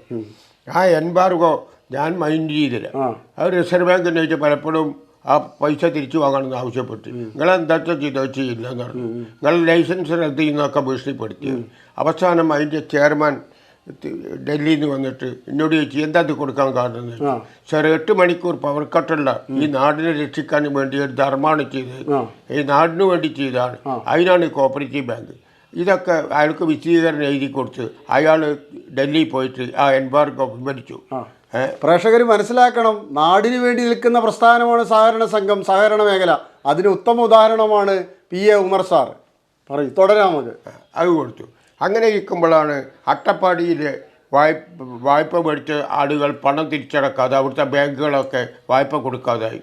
ആ എൻബാർഗോ ഞാൻ മൈൻഡ് ചെയ്തില്ല. അത് റിസർവ് ബാങ്ക് ചോദിച്ച പലപ്പോഴും ആ പൈസ തിരിച്ചു വാങ്ങണമെന്ന് ആവശ്യപ്പെട്ടു. നിങ്ങളെന്താ ചെയ്യില്ല എന്ന് പറഞ്ഞു. നിങ്ങൾ ലൈസൻസ് റദ്ദ് ചെയ്യുന്നതൊക്കെ ഭീഷണിപ്പെടുത്തി. അവസാനം അതിൻ്റെ ചെയർമാൻ ഡൽഹിയിൽ നിന്ന് വന്നിട്ട് എന്നോട് ചോദിച്ചു എന്താ ഇത് കൊടുക്കാൻ കാരണം. സാർ 8 മണിക്കൂർ പവർ കട്ടുള്ള ഈ നാടിനെ രക്ഷിക്കാൻ വേണ്ടി ഒരു ധർമ്മമാണ് ചെയ്തത്, ഈ നാടിനു വേണ്ടി ചെയ്തതാണ്. അതിനാണ് ഈ കോപ്പറേറ്റീവ് ബാങ്ക്. ഇതൊക്കെ അയാൾക്ക് വിശദീകരണം എഴുതി കൊടുത്ത് അയാൾ ഡൽഹിയിൽ പോയിട്ട് ആ എൻബാർഗോ പിൻവലിച്ചു. പ്രേക്ഷകർ മനസ്സിലാക്കണം, നാടിന് വേണ്ടി നിൽക്കുന്ന പ്രസ്ഥാനമാണ് സഹകരണ സംഘം, സഹകരണ മേഖല. അതിന് ഉത്തമ ഉദാഹരണമാണ് PA ഉമർ സാർ. പറയും, തുടരാം നമുക്ക്. അത് കൊടുത്തു. അങ്ങനെ ഇരിക്കുമ്പോഴാണ് അട്ടപ്പാടിയിലെ വായ്പ മേടിച്ച ആളുകൾ പണം തിരിച്ചടക്കാതെ അവിടുത്തെ ബാങ്കുകളൊക്കെ വായ്പ കൊടുക്കാതായി.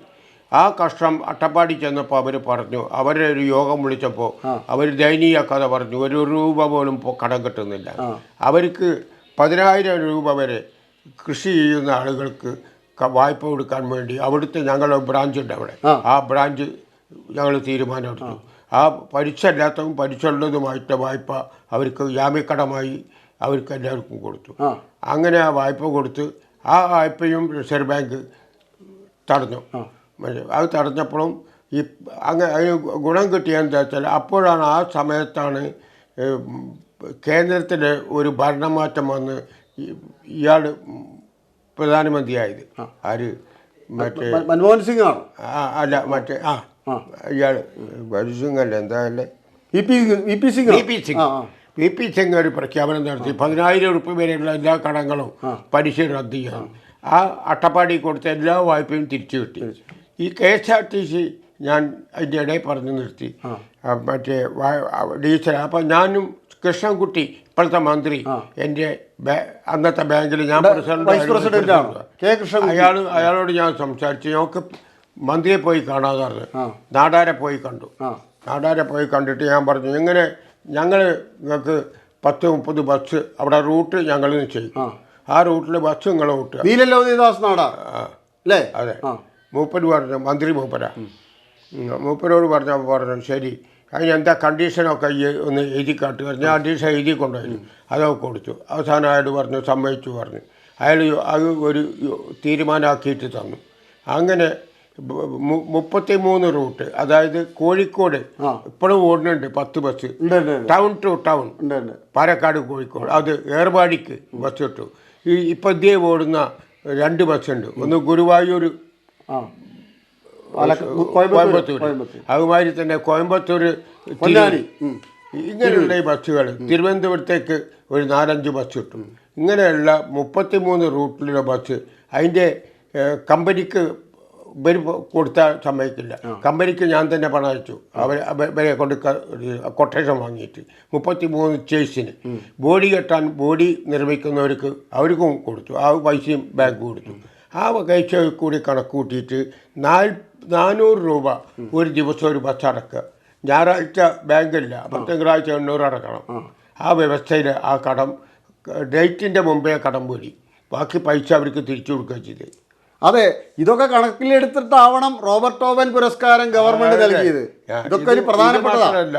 ആ കഷ്ടം അട്ടപ്പാടി ചെന്നപ്പോൾ അവർ പറഞ്ഞു, അവരെ ഒരു യോഗം വിളിച്ചപ്പോൾ അവർ ദയനീയ കഥ പറഞ്ഞു. 1 രൂപ പോലും കടം കിട്ടുന്നില്ല. അവർക്ക് 10,000 രൂപ വരെ കൃഷി ചെയ്യുന്ന ആളുകൾക്ക് വായ്പ കൊടുക്കാൻ വേണ്ടി അവിടുത്തെ ഞങ്ങളുടെ ബ്രാഞ്ചുണ്ട് അവിടെ. ആ ബ്രാഞ്ച് ഞങ്ങൾ തീരുമാനമെടുത്തു. ആ പലിശ ഇല്ലാത്തതും പലിശ ഉള്ളതുമായിട്ട് വായ്പ അവർക്ക് ജാമ്യക്കടമായി അവർക്ക് എല്ലാവർക്കും കൊടുത്തു. അങ്ങനെ ആ വായ്പ കൊടുത്ത് ആ വായ്പയും റിസർവ് ബാങ്ക് തടഞ്ഞു. അത് തടഞ്ഞപ്പോഴും ഈ അതിന് ഗുണം കിട്ടിയെന്ന് വെച്ചാൽ അപ്പോഴാണ് ആ സമയത്താണ് കേന്ദ്രത്തിൽ ഒരു ഭരണമാറ്റം വന്ന് ഇയാൾ പ്രധാനമന്ത്രിയായത്. ആര്? മറ്റേ മൻമോഹൻ സിംഗ് ആണ്. അല്ല, മറ്റേ ഇയാൾ മൻമോഹൻ സിംഗ് അല്ല, എന്തായാലും VP സിംഗ് ഒരു പ്രഖ്യാപനം നടത്തി. 10,000 രൂപ വരെയുള്ള എല്ലാ കടങ്ങളും പലിശ റദ്ദ് ചെയ്യാൻ. ആ അട്ടപ്പാടി കൊടുത്ത എല്ലാ വായ്പയും തിരിച്ചു കിട്ടി. ഈ KSRTC ഞാൻ അതിൻ്റെ ഇടയിൽ പറഞ്ഞു നിർത്തി. മറ്റേ ഡീസൽ. അപ്പം ഞാനും കൃഷ്ണൻകുട്ടി ഇപ്പോഴത്തെ മന്ത്രി എൻ്റെ അന്നത്തെ ബാങ്കിൽ ഞാൻ അയാളോട് ഞാൻ സംസാരിച്ചു. ഞങ്ങൾക്ക് മന്ത്രിയെ പോയി കാണാതെ പറഞ്ഞു. നാടാരെ പോയി കണ്ടു. നാടാരെ പോയി കണ്ടിട്ട് ഞാൻ പറഞ്ഞു, എങ്ങനെ ഞങ്ങൾ നിങ്ങൾക്ക് 10-30 ബസ് അവിടെ റൂട്ട് ഞങ്ങൾ നിശ്ചയിക്കും. ആ റൂട്ടിൽ ബസ് നിങ്ങൾ കൂട്ടുക. അതെ. മൂപ്പര് പറഞ്ഞു, മന്ത്രി മൂപ്പരാ. മൂപ്പരോട് പറഞ്ഞു ശരി, അതിനെന്താ കണ്ടീഷനൊക്കെ ഒന്ന് എഴുതി കാട്ടുക. ഞാൻ കണ്ടീഷൻ എഴുതി കൊണ്ടുപോയി അതൊക്കെ കൊടുത്തു. അവസാനം അയാൾ പറഞ്ഞു സമ്മതിച്ചു പറഞ്ഞു. അയാൾ അത് ഒരു തീരുമാനമാക്കിയിട്ട് തന്നു. അങ്ങനെ 33 റൂട്ട്, അതായത് കോഴിക്കോട് ഇപ്പോഴും ഓടുന്നുണ്ട് 10 bus, town to town, Palakkad Kozhikode. അത് ഏർവാടിക്ക് ബസ് കിട്ടും. ഇപ്പം ഇതേ ഓടുന്ന 2 ബസ്സുണ്ട്. ഒന്ന് ഗുരുവായൂർ കോയമ്പത്തൂർ, അതുമാതിരി തന്നെ കോയമ്പത്തൂർ ഇങ്ങനെയുള്ള ഈ ബസ്സുകൾ തിരുവനന്തപുരത്തേക്ക് ഒരു 4-5 ബസ് കിട്ടും. ഇങ്ങനെയുള്ള 33 റൂട്ടിലുള്ള ബസ് അതിൻ്റെ കമ്പനിക്ക് ഇവർ കൊടുത്താൽ സമ്മതിക്കില്ല. കമ്പനിക്ക് ഞാൻ തന്നെ പണം അയച്ചു. അവരെ കൊണ്ട് കൊട്ടേഷൻ വാങ്ങിയിട്ട് 33 ചേസിന് ബോഡി കെട്ടാൻ ബോഡി നിർമ്മിക്കുന്നവർക്ക് അവർക്കും കൊടുത്തു. ആ പൈസയും ബാങ്ക് കൊടുത്തു. ആ പൈസ കൂടി കണക്ക് കൂട്ടിയിട്ട് 400 രൂപ ഒരു ദിവസം ഒരു ബസ് അടക്കുക. ഞായറാഴ്ച ബാങ്കില്ല, അപ്പം തിങ്കളാഴ്ച 800 അടക്കണം. ആ വ്യവസ്ഥയിൽ ആ കടം ഡേറ്റിൻ്റെ മുമ്പേ കടം പോരി, ബാക്കി പൈസ അവർക്ക് തിരിച്ചു കൊടുക്കുക ചെയ്ത്. അതെ, ഇതൊക്കെ കണക്കിലെടുത്തിട്ടാവണം റോബർട്ട് ഓവൻ പുരസ്കാരം ഗവൺമെന്റ് നൽകിയത്. ഇതൊക്കെ ഒരു പ്രധാനപ്പെട്ടതല്ല.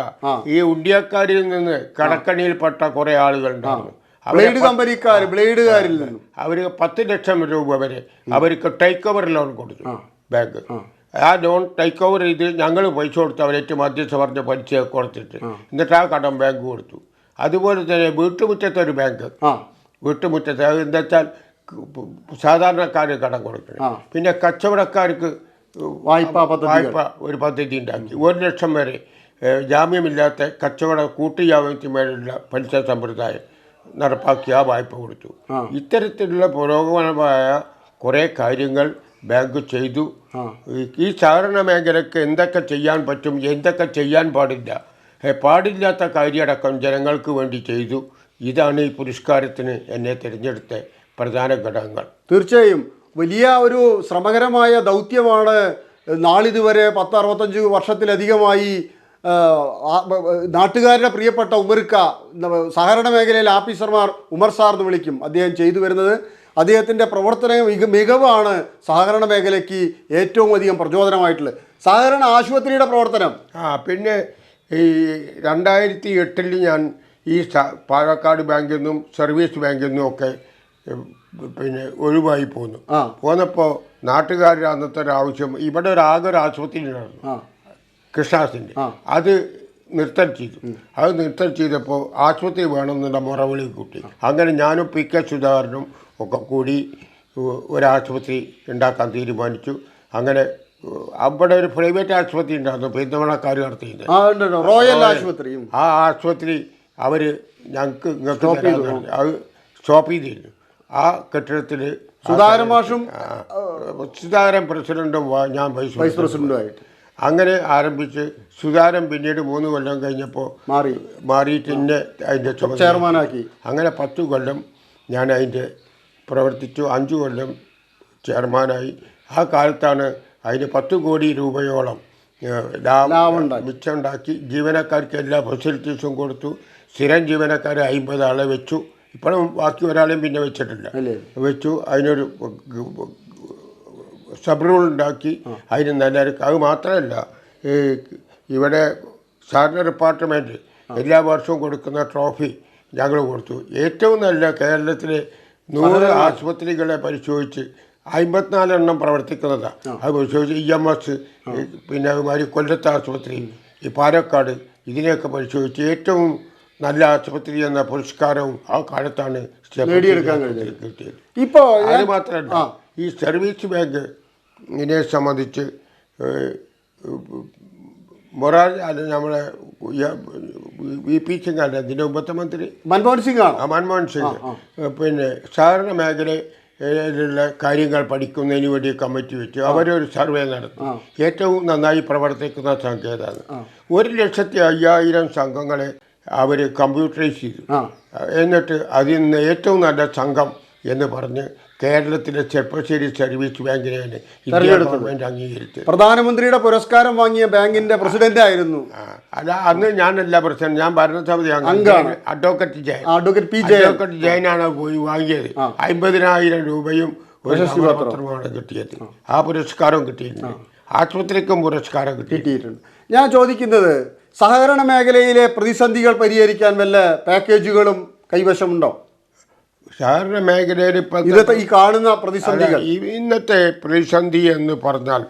ഈ ഉണ്ടിയക്കാരിൽ നിന്ന് കടക്കണിയിൽപ്പെട്ട കുറെ ആളുകൾ ഉണ്ടായിരുന്നു. ബ്ലേഡ് കമ്പനിക്കാർ, ബ്ലേഡുകാരിൽ നിന്നും അവർ 10 ലക്ഷം രൂപ വരെ അവർക്ക് ടേക്ക് ഓവർ ലോൺ കൊടുത്തു ബാങ്ക്. ആ ലോൺ ടേക്ക് ഓവർ ചെയ്ത് ഞങ്ങൾ പൈസ കൊടുത്ത് അവരേറ്റ് മധ്യസ്ഥ പറഞ്ഞ പലിശ കൊടുത്തിട്ട് എന്നിട്ട് ആ കടം ബാങ്ക് കൊടുത്തു. അതുപോലെ തന്നെ വീട്ടുമുറ്റത്തെ ഒരു ബാങ്ക്, വീട്ടുമുറ്റത്ത് അത് എന്താ വെച്ചാൽ സാധാരണക്കാർ കടം കൊടുക്കണം. പിന്നെ കച്ചവടക്കാർക്ക് വായ്പ ഒരു പദ്ധതി ഉണ്ടാക്കി. 1 ലക്ഷം വരെ ജാമ്യമില്ലാത്ത കച്ചവട കൂട്ടുജാമ്യത്തിന് മേലുള്ള പലിശ സമ്പ്രദായം നടപ്പാക്കി ആ വായ്പ കൊടുത്തു. ഇത്തരത്തിലുള്ള പുരോഗമനമായ കുറേ കാര്യങ്ങൾ ബാങ്ക് ചെയ്തു. ഈ സഹകരണ മേഖലയ്ക്ക് എന്തൊക്കെ ചെയ്യാൻ പറ്റും, എന്തൊക്കെ ചെയ്യാൻ പാടില്ല, പാടില്ലാത്ത കാര്യമടക്കം ജനങ്ങൾക്ക് വേണ്ടി ചെയ്തു. ഇതാണ് ഈ പുരസ്കാരത്തിന് എന്നെ തിരഞ്ഞെടുത്ത പ്രധാന ഘടകങ്ങൾ. തീർച്ചയായും വലിയ ഒരു ശ്രമകരമായ ദൗത്യമാണ്. നാളിതുവരെ 10-65 വർഷത്തിലധികമായി നാട്ടുകാരുടെ പ്രിയപ്പെട്ട ഉമർക്ക, സഹകരണ മേഖലയിലെ ആഫീസർമാർ ഉമർ സാർ എന്ന് വിളിക്കും, അദ്ദേഹം ചെയ്തു വരുന്നത്. അദ്ദേഹത്തിൻ്റെ പ്രവർത്തന മികവാണ് സഹകരണ മേഖലയ്ക്ക് ഏറ്റവും അധികം പ്രചോദനമായിട്ടുള്ളത്. സഹകരണ ആശുപത്രിയുടെ പ്രവർത്തനം. പിന്നെ ഈ 2008 ഞാൻ ഈ പാലക്കാട് ബാങ്കിൽ നിന്നും സർവീസ് ബാങ്കിൽ നിന്നും ഒക്കെ പിന്നെ ഒഴിവായി പോന്നു. പോന്നപ്പോൾ നാട്ടുകാരുടെ അന്നത്തെ ഒരു ആവശ്യം, ഇവിടെ ആകെ ഒരു ആശുപത്രി ഉണ്ടായിരുന്നു കൃഷ്ണാസിൻ്റെ, അത് നിർത്തൽ ചെയ്തു. അത് നിർത്തൽ ചെയ്തപ്പോൾ ആശുപത്രി വേണമെന്നുള്ള മുറവിളി കൂട്ടി. അങ്ങനെ ഞാനും പി കെ സുധാകരനും ഒക്കെ കൂടി ഒരാശുപത്രി ഉണ്ടാക്കാൻ തീരുമാനിച്ചു. അങ്ങനെ അവിടെ ഒരു പ്രൈവറ്റ് ആശുപത്രി ഉണ്ടായിരുന്നു, പെരുന്തമണക്കാർ നടത്തിയിരുന്നത്, റോയൽ ആശുപത്രി. ആ ആശുപത്രി അവർ ഞങ്ങൾക്ക് അത് സ്റ്റോപ്പ് ചെയ്തിരുന്നു. ആ കെട്ടിടത്തിൽ സുധാകരൻ പ്രസിഡന്റും ഞാൻ വൈസ് പ്രസിഡന്റുമായിട്ട് അങ്ങനെ ആരംഭിച്ച് സുധാകരൻ പിന്നീട് 3 കൊല്ലം കഴിഞ്ഞപ്പോൾ മാറിയിട്ട് എന്നെ അതിൻ്റെ ചെയർമാനാക്കി. അങ്ങനെ 10 കൊല്ലം ഞാൻ അതിൻ്റെ പ്രവർത്തിച്ചു. 5 കൊല്ലം ചെയർമാനായി. ആ കാലത്താണ് അതിന് 10 കോടി രൂപയോളം മിച്ചമുണ്ടാക്കി. ജീവനക്കാർക്ക് എല്ലാ ഫെസിലിറ്റീസും കൊടുത്തു. സ്ഥിരം ജീവനക്കാരെ 50 ആളെ വെച്ചു. ഇപ്പോഴും ബാക്കി ഒരാളെയും പിന്നെ വെച്ചിട്ടില്ല, വെച്ചു. അതിനൊരു സബ് റൂൾ ഉണ്ടാക്കി. അതിന് നല്ല അത് മാത്രമല്ല, ഇവിടെ സഹകരണ ഡിപ്പാർട്ട്മെൻറ്റ് എല്ലാ വർഷവും കൊടുക്കുന്ന ട്രോഫി ഞങ്ങൾ കൊടുത്തു. ഏറ്റവും നല്ല കേരളത്തിലെ 100 ആശുപത്രികളെ പരിശോധിച്ച് 54 എണ്ണം പ്രവർത്തിക്കുന്നതാണ്. അത് പരിശോധിച്ച് EMS, പിന്നെ അതുമാതിരി കൊല്ലത്തെ ആശുപത്രി, ഈ പാലക്കാട്, ഇതിനെയൊക്കെ പരിശോധിച്ച് ഏറ്റവും നല്ല ആശുപത്രി എന്ന പുരസ്കാരവും ആ കാലത്താണ് നേടിയെടുക്കാൻ കിട്ടിയത്. ഇപ്പോൾ അത് മാത്രമല്ല, ഈ സർവീസ് ബാങ്കിനെ സംബന്ധിച്ച് നമ്മളെ VP സിംഗ് അല്ല, ഇതിൻ്റെ ഉപമന്ത്രി മൻമോഹൻ സിംഗ് ആണ്. മൻമോഹൻ സിംഗ് പിന്നെ സഹകരണ മേഖലയിലുള്ള കാര്യങ്ങൾ പഠിക്കുന്നതിന് വേണ്ടി കമ്മിറ്റി വെച്ചു. അവരൊരു സർവേ നടത്തി. ഏറ്റവും നന്നായി പ്രവർത്തിക്കുന്ന സംഖ്യ ഏതാണ്? 1,05,000 സംഘങ്ങളെ അവർ കമ്പ്യൂട്ടറൈസ് ചെയ്തു. എന്നിട്ട് അതിൽ നിന്ന് ഏറ്റവും നല്ല സംഘം എന്ന് പറഞ്ഞ് കേരളത്തിലെ ചെർപ്പശ്ശേരി സർവീസ് ബാങ്കിനെയാണ് ഇന്ത്യ ഗവൺമെൻറ് അംഗീകരിച്ചത്. പ്രധാനമന്ത്രിയുടെ പുരസ്കാരം വാങ്ങിയ ബാങ്കിന്റെ പ്രസിഡന്റ് ആയിരുന്നു. അല്ല, അന്ന് ഞാനല്ല പ്രസിഡന്റ്, ഞാൻ ഭരണസമിതി അംഗമാണ്. അഡ്വക്കേറ്റ് ജയനാണ് പോയി വാങ്ങിയത്. 50,000 രൂപയും ഒരു പത്രമാണ് കിട്ടിയത്. ആ പുരസ്കാരവും കിട്ടിയിട്ടുണ്ട്. ആശുപത്രിക്കും പുരസ്കാരം കിട്ടിയിട്ടുണ്ട്. ഞാൻ ചോദിക്കുന്നത്, സഹകരണ മേഖലയിലെ പ്രതിസന്ധികൾ പരിഹരിക്കാൻ വല്ല പാക്കേജുകളും കൈവശമുണ്ടോ? സഹകരണ മേഖലയിൽ ഈ കാണുന്ന പ്രതിസന്ധികൾ, ഇന്നത്തെ പ്രതിസന്ധി എന്ന് പറഞ്ഞാൽ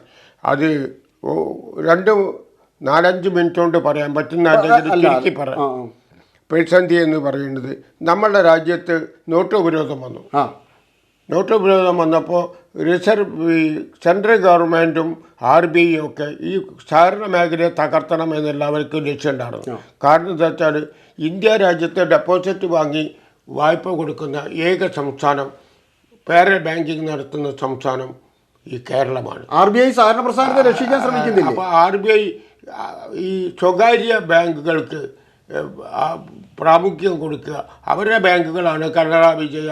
അത് 2-4-5 മിനിറ്റ് കൊണ്ട് പറയാൻ പറ്റുന്ന ചുരുക്കി പറയാം. പ്രതിസന്ധി എന്ന് പറയുന്നത്, നമ്മുടെ രാജ്യത്ത് നോട്ട് ഉപരോധം വന്നു. നോട്ട് വിരോധം വന്നപ്പോൾ സെൻട്രൽ ഗവൺമെൻറ്റും RBI ഒക്കെ ഈ സഹകരണ മേഖലയെ തകർത്തണം എന്നുള്ള അവർക്ക് ലക്ഷ്യമുണ്ടായിരുന്നു. കാരണം എന്താ വെച്ചാൽ ഇന്ത്യ രാജ്യത്തെ ഡെപ്പോസിറ്റ് വാങ്ങി വായ്പ കൊടുക്കുന്ന ഏക സംസ്ഥാനം, പാരൽ ബാങ്കിങ് നടത്തുന്ന സംസ്ഥാനം ഈ കേരളമാണ്. RBI സഹകരണ പ്രസ്ഥാനത്തെ രക്ഷിക്കാൻ ശ്രമിക്കുന്നില്ല. അപ്പോൾ RBI ഈ സ്വകാര്യ ബാങ്കുകൾക്ക് പ്രാമുഖ്യം കൊടുക്കുക. അവരുടെ ബാങ്കുകളാണ് കനറ, വിജയ,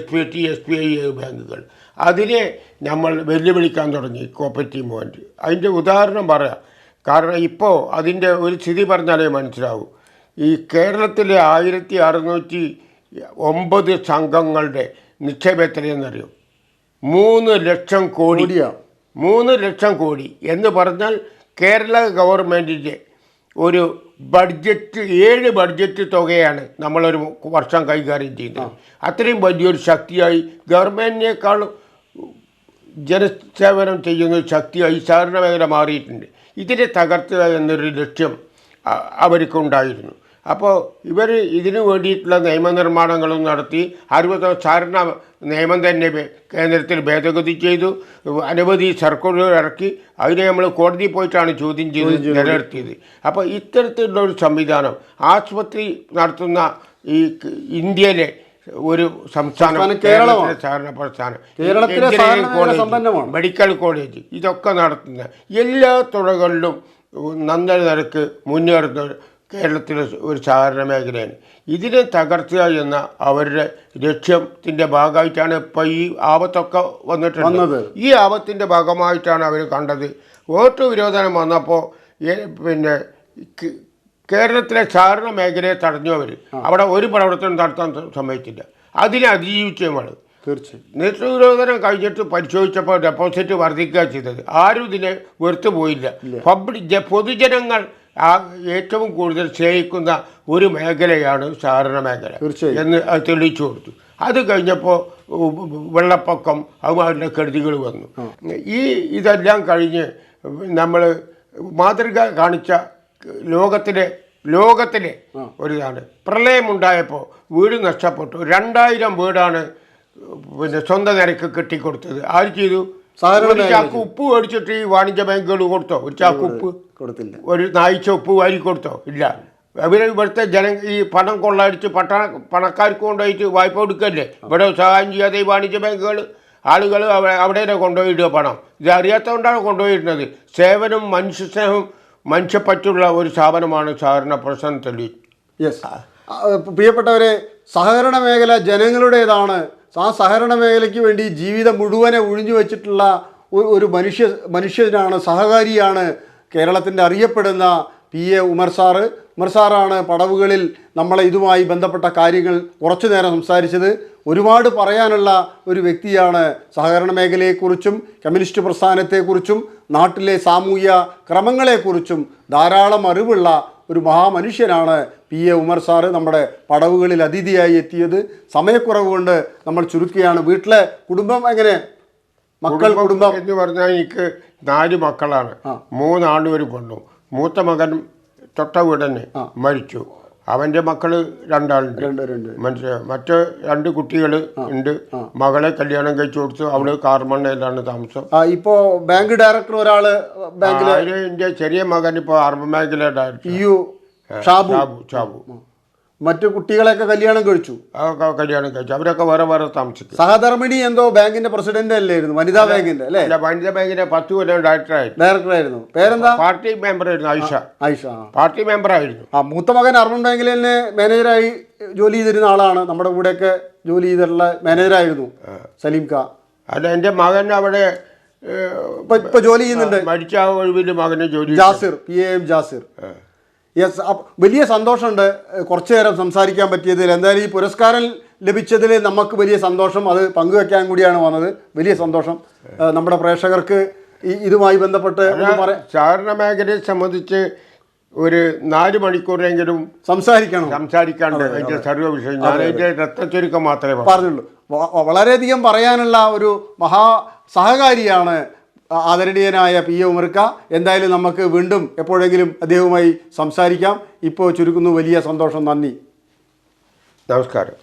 SBT, SBI ബാങ്കുകൾ. അതിനെ നമ്മൾ വെല്ലുവിളിക്കാൻ തുടങ്ങി കോപ്പറേറ്റീവ് മൂവ്മെൻറ്റ്. അതിൻ്റെ ഉദാഹരണം പറയാം. കാരണം ഇപ്പോൾ അതിൻ്റെ ഒരു സ്ഥിതി പറഞ്ഞാലേ മനസ്സിലാവൂ. ഈ കേരളത്തിലെ 1609 സംഘങ്ങളുടെ നിക്ഷേപം എത്രയെന്നറിയും? 3 ലക്ഷം കോടി. 3 ലക്ഷം കോടി എന്ന് പറഞ്ഞാൽ കേരള ഗവൺമെൻറ്റിൻ്റെ ഒരു ബഡ്ജറ്റ് 7 ബഡ്ജറ്റ് തുകയാണ് നമ്മളൊരു വർഷം കൈകാര്യം ചെയ്യുന്നത്. അത്രയും വലിയൊരു ശക്തിയായി ഗവൺമെൻറ്റിനേക്കാളും ജനസേവനം ചെയ്യുന്ന ശക്തിയായി സഹകരണ മേഖല മാറിയിട്ടുണ്ട്. ഇതിനെ തകർത്തുക എന്നൊരു ലക്ഷ്യം അവർക്കുണ്ടായിരുന്നു. അപ്പോൾ ഇവർ ഇതിനു വേണ്ടിയിട്ടുള്ള നിയമനിർമ്മാണങ്ങളും നടത്തി 60 സഹകരണ നിയമം തന്നെ കേന്ദ്രത്തിൽ ഭേദഗതി ചെയ്തു. അനവധി സർക്കുലർ ഇറക്കി. അതിനെ നമ്മൾ കോടതിയിൽ പോയിട്ടാണ് ചോദ്യം ചെയ്ത് നിലനിർത്തിയത്. അപ്പോൾ ഇത്തരത്തിലുള്ള ഒരു സംവിധാനം ആശുപത്രി നടത്തുന്ന ഈ ഇന്ത്യയിലെ ഒരു സംസ്ഥാനം കേരളമാണ്. സഹകരണ പ്രസ്ഥാനം, എഞ്ചിനീയറിംഗ് കോളേജ്, മെഡിക്കൽ കോളേജ്, ഇതൊക്കെ നടത്തുന്ന എല്ലാ തുറകളിലും നല്ല നിരക്ക് മുന്നേറുന്ന കേരളത്തിലെ ഒരു സഹകരണ മേഖലയാണ്. ഇതിനെ തകർത്തുക എന്ന അവരുടെ ലക്ഷ്യത്തിൻ്റെ ഭാഗമായിട്ടാണ് ഇപ്പോൾ ഈ ആപത്തൊക്കെ വന്നിട്ടുള്ളത്. ഈ ആപത്തിൻ്റെ ഭാഗമായിട്ടാണ് അവർ കണ്ടത്. വോട്ട് വിരോധനം വന്നപ്പോൾ പിന്നെ കേരളത്തിലെ സഹകരണ മേഖലയെ തടഞ്ഞു. അവർ അവിടെ ഒരു പ്രവർത്തനം നടത്താൻ സമ്മതിച്ചില്ല. അതിനെ അതിജീവിച്ചുമാണ്. തീർച്ചയായും നിരോധനം കഴിഞ്ഞിട്ട് പരിശോധിച്ചപ്പോൾ ഡെപ്പോസിറ്റ് വർദ്ധിക്കുക ചെയ്തത്. ആരും ഇതിനെ വെറുത്തു പോയില്ല. പൊതുജനങ്ങൾ ഏറ്റവും കൂടുതൽ സ്നേഹിക്കുന്ന ഒരു മേഖലയാണ് സഹകരണ മേഖല എന്ന് അത് തെളിയിച്ചു കൊടുത്തു. അത് കഴിഞ്ഞപ്പോൾ വെള്ളപ്പൊക്കം, അതുമാതിരി കെടുതികൾ വന്നു. ഇതെല്ലാം കഴിഞ്ഞ് നമ്മൾ മാതൃക കാണിച്ച ലോകത്തിലെ ഒരിതാണ്. പ്രളയമുണ്ടായപ്പോൾ വീട് നഷ്ടപ്പെട്ടു. 2000 വീടാണ് പിന്നെ സ്വന്തം നിരക്ക് കെട്ടിക്കൊടുത്തത്. ആര് ചെയ്തു? ഒരു ചാക്ക് ഉപ്പ് മേടിച്ചിട്ട് ഈ വാണിജ്യ ബാങ്കുകൾ കൊടുത്തോ? ഒരു ചാക്ക് ഉപ്പ് കൊടുത്തില്ല. ഒരു നാഴ്ച ഉപ്പ് വാരി കൊടുത്തോ? ഇല്ല. അവർ ഇവിടുത്തെ ഈ പണം കൊള്ളയടിച്ച് പണക്കാർക്ക് കൊണ്ടുപോയിട്ട് വായ്പ കൊടുക്കല്ലേ. ഇവിടെ സഹായം ചെയ്യാതെ ഈ വാണിജ്യ ബാങ്കുകൾ ആളുകൾ അവിടെ കൊണ്ടുപോയിടുക പണം. ഇത് അറിയാത്തതുകൊണ്ടാണ് കൊണ്ടുപോയിരുന്നത്. സേവനം, മനുഷ്യസ്നേഹം, മനുഷ്യപ്പറ്റുള്ള ഒരു സ്ഥാപനമാണ് സഹകരണ പ്രസ്ഥാനം തെളിയിച്ചു. യെസ്. പ്രിയപ്പെട്ടവരെ, സഹകരണ മേഖല ജനങ്ങളുടേതാണ്. ആ സഹകരണ മേഖലയ്ക്ക് വേണ്ടി ജീവിതം മുഴുവനെ ഒഴിഞ്ഞു വെച്ചിട്ടുള്ള ഒരു മനുഷ്യനാണ്, സഹകാരിയാണ് കേരളത്തിൻ്റെ അറിയപ്പെടുന്ന PA ഉമർ സാറ്. ഉമർ സാറാണ് പടവുകളിൽ നമ്മളെ ഇതുമായി ബന്ധപ്പെട്ട കാര്യങ്ങൾ കുറച്ചു നേരം സംസാരിച്ചത്. ഒരുപാട് പറയാനുള്ള ഒരു വ്യക്തിയാണ്. സഹകരണ മേഖലയെക്കുറിച്ചും കമ്മ്യൂണിസ്റ്റ് പ്രസ്ഥാനത്തെക്കുറിച്ചും നാട്ടിലെ സാമൂഹ്യ ക്രമങ്ങളെക്കുറിച്ചും ധാരാളം അറിവുള്ള ഒരു മഹാമനുഷ്യനാണ് PA ഉമർ സാറ് നമ്മുടെ പടവുകളിൽ അതിഥിയായി എത്തിയത്. സമയക്കുറവ് കൊണ്ട് നമ്മൾ ചുരുക്കുകയാണ്. വീട്ടിലെ കുടുംബം എങ്ങനെ? കുടുംബം എന്ന് പറഞ്ഞാൽ എനിക്ക് 4 മക്കളാണ്. 3 ആണും ഒരു പെണ്ണും. മൂത്ത മകൻ തൊട്ട വീടന്നെ മരിച്ചു. അവൻ്റെ മക്കൾ 2 ആളുണ്ട്. മറ്റ് 2 കുട്ടികൾ ഉണ്ട്. മകളെ കല്യാണം കഴിച്ചു കൊടുത്തു. അവള് കാർമണ്ണയിലാണ് താമസം. ഇപ്പോൾ ബാങ്ക് ഡയറക്ടർ ഒരാള് ബാങ്കിലെ എൻ്റെ ചെറിയ മകൻ ഇപ്പോൾ അർബൻ ബാങ്കിലെ ഡയറക്ടർ ഷാബു. മറ്റു കുട്ടികളെയൊക്കെ കല്യാണം കഴിച്ചു. അവരൊക്കെ വേറെ താമസിക്കും. സഹധർമ്മിണി എന്തോ ബാങ്കിന്റെ പ്രസിഡന്റ് അല്ലായിരുന്നു? വനിതാ ബാങ്കിന്റെ അല്ലേ? വനിതാ ബാങ്കിന്റെ 10 കൊല്ലം ഡയറക്ടറായിരുന്നു. പേരെന്താ? പാർട്ടി മെമ്പറായിരുന്നു. ആയിഷ പാർട്ടി മെമ്പറായിരുന്നു. മൂത്ത മകൻ അർബൻ ബാങ്കിൽ തന്നെ മാനേജറായി ജോലി ചെയ്തിരുന്ന ആളാണ്. നമ്മുടെ കൂടെയൊക്കെ ജോലി ചെയ്തിട്ടുള്ള മാനേജറായിരുന്നു സലീം ക. അല്ല, എൻ്റെ മകൻ അവിടെ ഇപ്പൊ ജോലി ചെയ്യുന്നുണ്ട്. മരിച്ച ഒഴിവിൽ മകന് ജോലി. ജാസിർ, PAM ജാസിർ. യെസ്. വലിയ സന്തോഷമുണ്ട് കുറച്ചു നേരം സംസാരിക്കാൻ പറ്റിയതിൽ. എന്തായാലും ഈ പുരസ്കാരം ലഭിച്ചതിൽ നമുക്ക് വലിയ സന്തോഷം. അത് പങ്കുവെക്കാൻ കൂടിയാണ് വന്നത്. വലിയ സന്തോഷം. നമ്മുടെ പ്രേക്ഷകർക്ക് ഇതുമായി ബന്ധപ്പെട്ട് സഹകരണ മേഖലയെ സംബന്ധിച്ച് ഒരു 4 മണിക്കൂറെങ്കിലും സംസാരിക്കാണ്ട് അതിൻ്റെ സർവ്വ വിഷയം. ഞാൻ അതിൻ്റെ രത്നച്ചുരുക്കം മാത്രമേ പറഞ്ഞുള്ളൂ. വളരെയധികം പറയാനുള്ള ഒരു സഹകാരിയാണ് ആദരണീയനായ PA ഉമർക്ക. എന്തായാലും നമുക്ക് വീണ്ടും എപ്പോഴെങ്കിലും അദ്ദേഹവുമായി സംസാരിക്കാം. ഇപ്പോൾ ചുരുക്കുന്നു. വലിയ സന്തോഷം. നന്ദി. നമസ്കാരം.